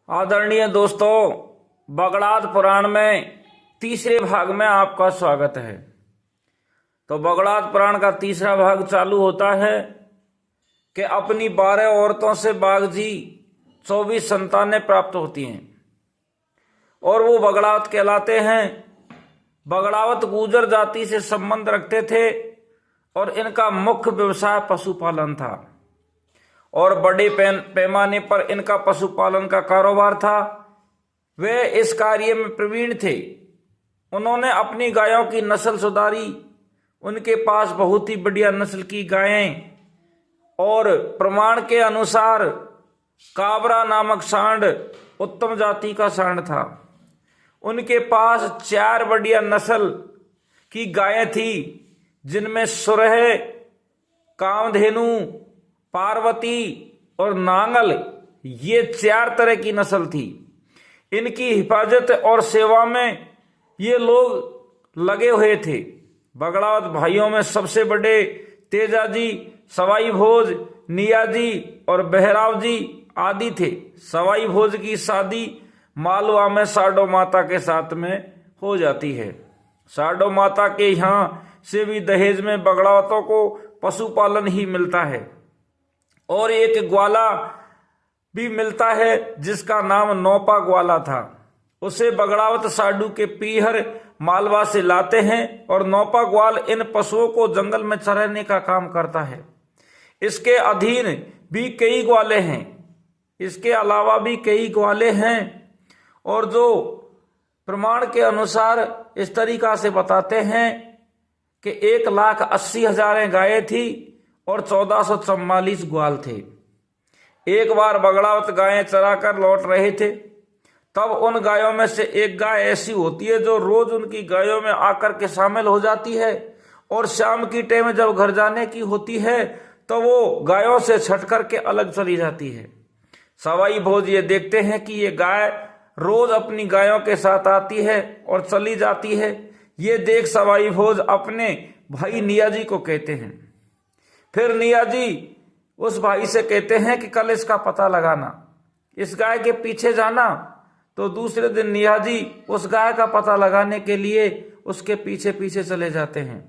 आदरणीय दोस्तों, बगड़ाद पुराण में तीसरे भाग में आपका स्वागत है। तो बगड़ाद पुराण का तीसरा भाग चालू होता है कि अपनी 12 औरतों से बाघ जी 24 संतानें प्राप्त होती हैं और वो बगड़ावत कहलाते हैं। बगड़ावत गुर्जर जाति से संबंध रखते थे और इनका मुख्य व्यवसाय पशुपालन था और बड़े पैमाने पर इनका पशुपालन का कारोबार था। वे इस कार्य में प्रवीण थे। उन्होंने अपनी गायों की नस्ल सुधारी। उनके पास बहुत ही बढ़िया नस्ल की गायें और प्रमाण के अनुसार काबरा नामक सांड उत्तम जाति का सांड था। उनके पास 4 बढ़िया नस्ल की गायें थी, जिनमें सुरह, कामधेनु, पार्वती और नांगल, ये 4 तरह की नस्ल थी। इनकी हिफाजत और सेवा में ये लोग लगे हुए थे। बगड़ावत भाइयों में सबसे बड़े तेजाजी, सवाई भोज, नियाजी और बहराव जी आदि थे। सवाई भोज की शादी मालवा में साडो माता के साथ में हो जाती है। साडो माता के यहाँ से भी दहेज में बगड़ावतों को पशुपालन ही मिलता है और एक ग्वाला भी मिलता है जिसका नाम नौपा ग्वाला था। उसे बगड़ावत साडू के पीहर मालवा से लाते हैं और नौपा ग्वाल इन पशुओं को जंगल में चराने का काम करता है। इसके अधीन भी कई ग्वाले हैं। इसके अलावा भी कई ग्वाले हैं और जो प्रमाण के अनुसार इस तरीका से बताते हैं कि 1,80,000 गायें थी और 1444 ग्वाल थे। एक बार बगड़ावत गायें चराकर लौट रहे थे, तब उन गायों में से एक गाय ऐसी होती है जो रोज उनकी गायों में आकर के शामिल हो जाती है और शाम की टाइम जब घर जाने की होती है तो वो गायों से छट करके अलग चली जाती है। सवाई भोज ये देखते हैं कि ये गाय रोज अपनी गायों के साथ आती है और चली जाती है। ये देख सवाई भोज अपने भाई नियाजी को कहते हैं। फिर नियाजी उस भाई से कहते हैं कि कल इसका पता लगाना, इस गाय के पीछे जाना। तो दूसरे दिन नियाजी उस गाय का पता लगाने के लिए उसके पीछे पीछे चले जाते हैं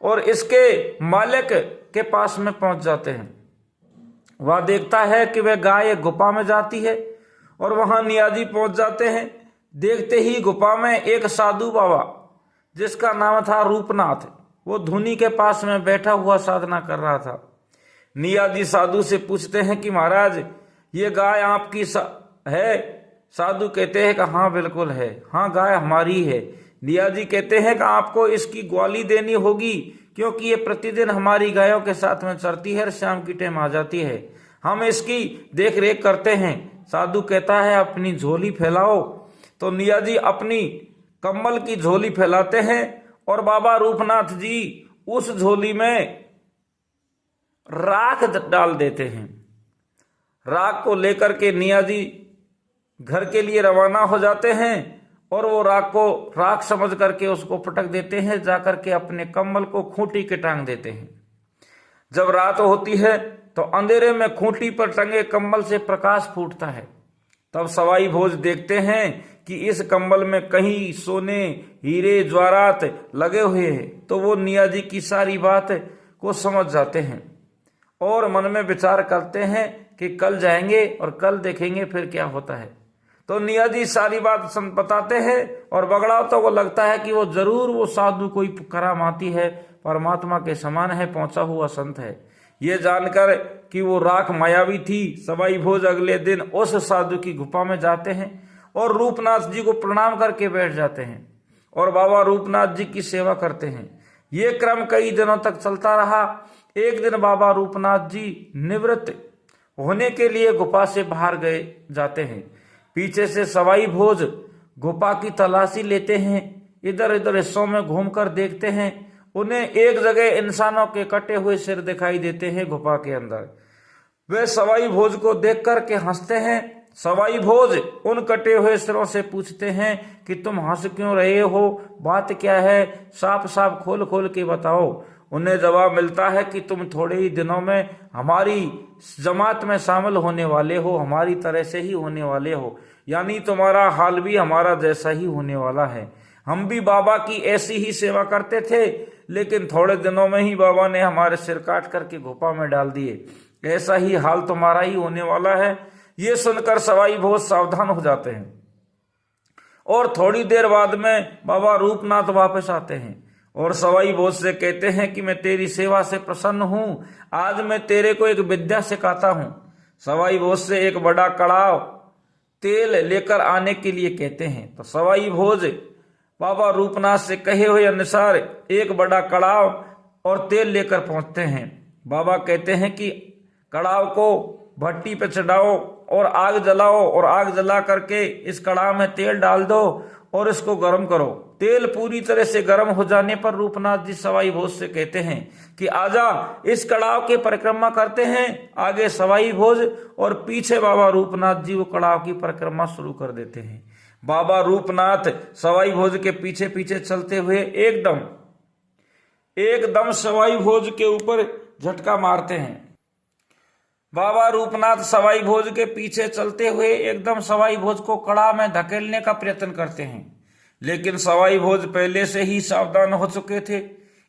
और इसके मालिक के पास में पहुंच जाते हैं। वह देखता है कि वह गाय एक गुफा में जाती है और वहां नियाजी पहुंच जाते हैं। देखते ही गुफा में एक साधु बाबा, जिसका नाम था रूपनाथ, वो धुनी के पास में बैठा हुआ साधना कर रहा था। नियाजी साधु से पूछते हैं कि महाराज, ये गाय आपकी है? साधु कहते हैं कि हाँ बिल्कुल है, हाँ गाय हमारी है। नियाजी कहते हैं कि आपको इसकी ग्वाली देनी होगी, क्योंकि ये प्रतिदिन हमारी गायों के साथ में चरती है और शाम की टाइम आ जाती है। हम इसकी देख रेख करते हैं। साधु कहता है अपनी झोली फैलाओ। तो नियाजी अपनी कम्बल की झोली फैलाते हैं और बाबा रूपनाथ जी उस झोली में राख डाल देते हैं। राख को लेकर के नियाजी घर के लिए रवाना हो जाते हैं और वो राख समझ करके उसको पटक देते हैं। जाकर के अपने कम्बल को खूंटी के टांग देते हैं। जब रात होती है तो अंधेरे में खूंटी पर टंगे कम्बल से प्रकाश फूटता है। तब सवाई भोज देखते हैं कि इस कंबल में कहीं सोने, हीरे, जवाहरात लगे हुए हैं। तो वो नियाजी की सारी बात को समझ जाते हैं और मन में विचार करते हैं कि कल जाएंगे और कल देखेंगे फिर क्या होता है। तो नियाजी सारी बात बताते हैं और बगड़ावतों को लगता है कि वो जरूर वो साधु कोई करामाती है, परमात्मा के समान है, पहुंचा हुआ संत है। ये जानकर कि वो राख मायावी थी, सवाई भोज अगले दिन उस साधु की गुफा में जाते हैं और रूपनाथ जी को प्रणाम करके बैठ जाते हैं और बाबा रूपनाथ जी की सेवा करते हैं। ये क्रम कई दिनों तक चलता रहा। एक दिन बाबा रूपनाथ जी निवृत्त होने के लिए गुफा से बाहर गए जाते हैं। पीछे से सवाई भोज गुफा की तलाशी लेते हैं। इधर इधर हिस्सों में घूमकर देखते हैं। उन्हें एक जगह इंसानों के कटे हुए सिर दिखाई देते हैं गुफा के अंदर। वे सवाई भोज को देख कर के हंसते हैं। सवाई भोज उन कटे हुए सिरों से पूछते हैं कि तुम हंस क्यों रहे हो, बात क्या है, साफ साफ खोल खोल के बताओ। उन्हें जवाब मिलता है कि तुम थोड़े ही दिनों में हमारी जमात में शामिल होने वाले हो, हमारी तरह से ही होने वाले हो, यानी तुम्हारा हाल भी हमारा जैसा ही होने वाला है। हम भी बाबा की ऐसी ही सेवा करते थे, लेकिन थोड़े दिनों में ही बाबा ने हमारे सिर काट करके गुफा में डाल दिए। ऐसा ही हाल तुम्हारा ही होने वाला है। ये सुनकर सवाई बहुत सावधान हो जाते हैं और थोड़ी देर बाद में बाबा रूपनाथ वापस आते हैं और सवाई भोज से कहते हैं कि मैं तेरी सेवा से प्रसन्न हूं, आज मैं तेरे को एक विद्या सिखाता हूं। सवाई भोज से एक बड़ा कड़ाव तेल लेकर आने के लिए कहते हैं। तो सवाई भोज बाबा रूपनाथ से कहे हुए अनुसार एक बड़ा कड़ाव और तेल लेकर पहुंचते हैं। बाबा कहते हैं कि कड़ाव को भट्टी पे चढ़ाओ और आग जलाओ और आग जला करके इस कड़ाह में तेल डाल दो और इसको गर्म करो। तेल पूरी तरह से गर्म हो जाने पर रूपनाथ जी सवाई भोज से कहते हैं कि आजा इस कड़ाव की परिक्रमा करते हैं। आगे सवाई भोज और पीछे बाबा रूपनाथ जी वो कड़ाव की परिक्रमा शुरू कर देते हैं। बाबा रूपनाथ सवाई भोज के पीछे पीछे चलते हुए एकदम सवाई भोज के ऊपर झटका मारते हैं। बाबा रूपनाथ सवाई भोज के पीछे चलते हुए एकदम सवाई भोज को कड़ाह में धकेलने का प्रयत्न करते हैं, लेकिन सवाई भोज पहले से ही सावधान हो चुके थे,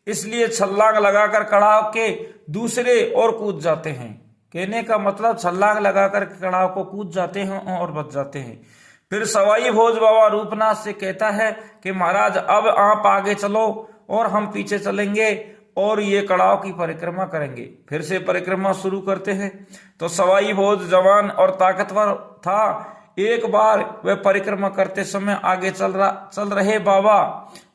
इसलिए छलांग लगाकर कड़ाह के दूसरे ओर कूद जाते हैं। कहने का मतलब छलांग लगाकर कड़ाह को कूद जाते हैं और बच जाते हैं। फिर सवाई भोज बाबा रूपनाथ से कहता है कि महाराज अब आप आगे चलो और हम पीछे चलेंगे और ये कड़ाव की परिक्रमा करेंगे। फिर से परिक्रमा शुरू करते हैं। तो सवाई भोज जवान और ताकतवर था। एक बार वह परिक्रमा करते समय आगे चल रहे बाबा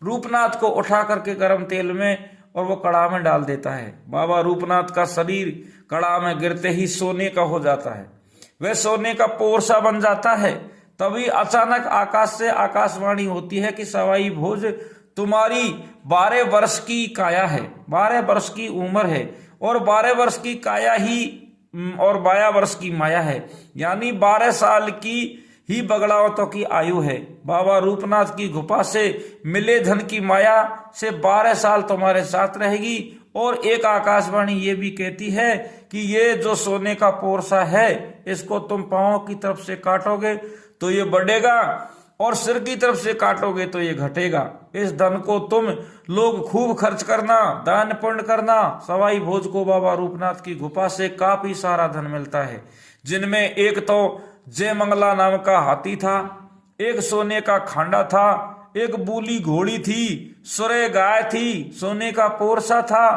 रूपनाथ को उठा करके गर्म तेल में और वो कड़ाह में डाल देता है। बाबा रूपनाथ का शरीर कड़ाह में गिरते ही सोने का हो जाता है, वह सोने का पोरसा बन जाता है। तभी अचानक आकाश से आकाशवाणी होती है कि सवाई भोज तुम्हारी 12 वर्ष की काया है, 12 वर्ष की उम्र है और 12 वर्ष की काया ही और 12 वर्ष की माया है, यानी 12 साल की ही बगड़ावतों की आयु है। बाबा रूपनाथ की गुफा से मिले धन की माया से 12 साल तुम्हारे साथ रहेगी। और एक आकाशवाणी ये भी कहती है कि ये जो सोने का पोरसा है इसको तुम पांव की तरफ से काटोगे तो ये बढ़ेगा और सिर की तरफ से काटोगे तो ये घटेगा। इस धन को तुम लोग खूब खर्च करना, दान पुण्य करना। सवाई भोज को बाबा रूपनाथ की गुफा से काफी सारा धन मिलता है, जिनमें एक तो जय मंगला नाम का हाथी था, एक सोने का खांडा था, एक बूली घोड़ी थी, सुरे गाय थी, सोने का पोरसा था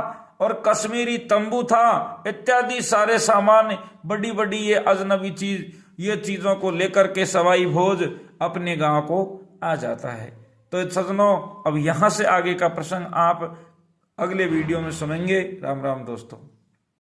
और कश्मीरी तंबू था, इत्यादि सारे सामान, बड़ी बड़ी ये अजनबी चीज, ये चीजों को लेकर के सवाई भोज अपने गांव को आ जाता है। तो सज्जनों, अब यहां से आगे का प्रसंग आप अगले वीडियो में सुनेंगे। राम राम दोस्तों।